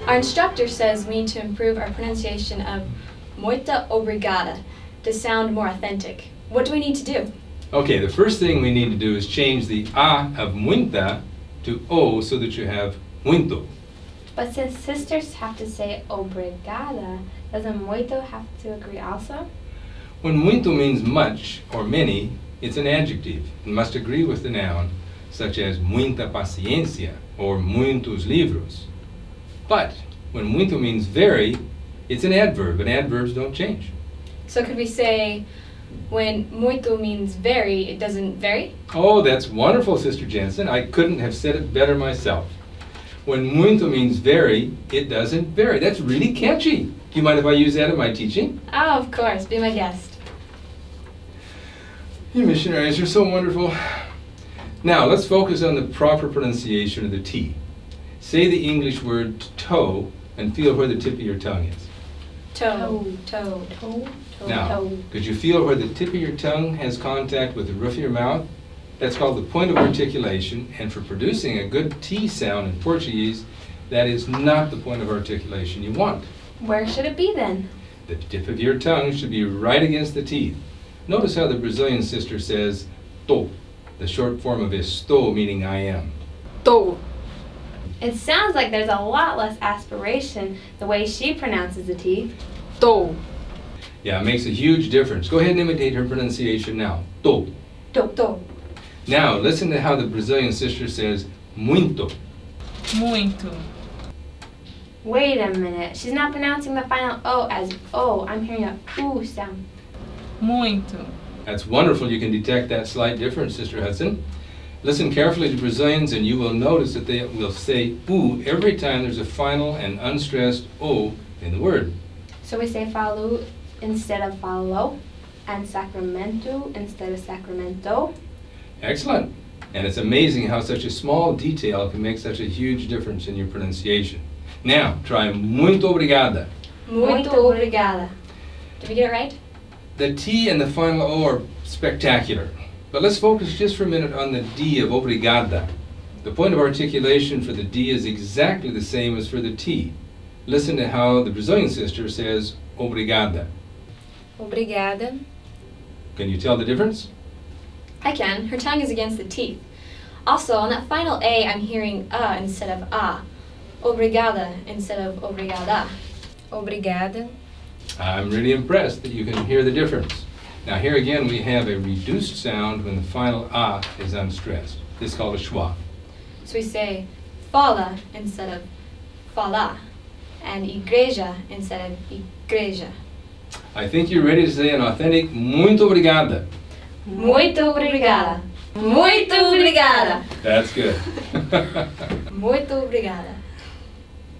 Our instructor says we need to improve our pronunciation of muito obrigada to sound more authentic. What do we need to do? Okay, the first thing we need to do is change the A of muita to O so that you have muito. But since sisters have to say obrigada, doesn't muito have to agree also? When muito means much or many, it's an adjective and must agree with the noun, such as muita paciência or muitos livros. But when muito means very, it's an adverb, and adverbs don't change. So could we say when muito means very, it doesn't vary? Oh, that's wonderful, Sister Jensen. I couldn't have said it better myself. When muito means very, it doesn't vary. That's really catchy. Do you mind if I use that in my teaching? Oh, of course. Be my guest. You missionaries are so wonderful. Now, let's focus on the proper pronunciation of the T. Say the English word toe and feel where the tip of your tongue is. Toe, toe. Now, could you feel where the tip of your tongue has contact with the roof of your mouth? That's called the point of articulation, and for producing a good T sound in Portuguese, that is not the point of articulation you want. Where should it be then? The tip of your tongue should be right against the teeth. Notice how the Brazilian sister says tô, the short form of estou, meaning I am. Tô. It sounds like there's a lot less aspiration the way she pronounces the T. Tô. Yeah, it makes a huge difference. Go ahead and imitate her pronunciation now. Tô. Tô. Tô. Now, listen to how the Brazilian sister says muito. Muito. Wait a minute. She's not pronouncing the final O as O. I'm hearing a oo sound. Muito. That's wonderful. You can detect that slight difference, Sister Hudson. Listen carefully to Brazilians and you will notice that they will say oo every time there's a final and unstressed O in the word. So we say falu instead of falo, and sacramento instead of sacramento. Excellent. And it's amazing how such a small detail can make such a huge difference in your pronunciation. Now, try muito obrigada. Muito obrigada. Did we get it right? The T and the final O are spectacular. But let's focus just for a minute on the D of obrigada. The point of articulation for the D is exactly the same as for the T. Listen to how the Brazilian sister says obrigada. Obrigada. Can you tell the difference? I can. Her tongue is against the teeth. Also, on that final A, I'm hearing instead of a. Obrigada instead of obrigada. Obrigada. I'm really impressed that you can hear the difference. Now here again we have a reduced sound when the final A is unstressed. This is called a schwa. So we say fala instead of fala, and igreja instead of igreja. I think you're ready to say an authentic muito obrigada. Muito obrigada. Muito obrigada. That's good. Muito obrigada.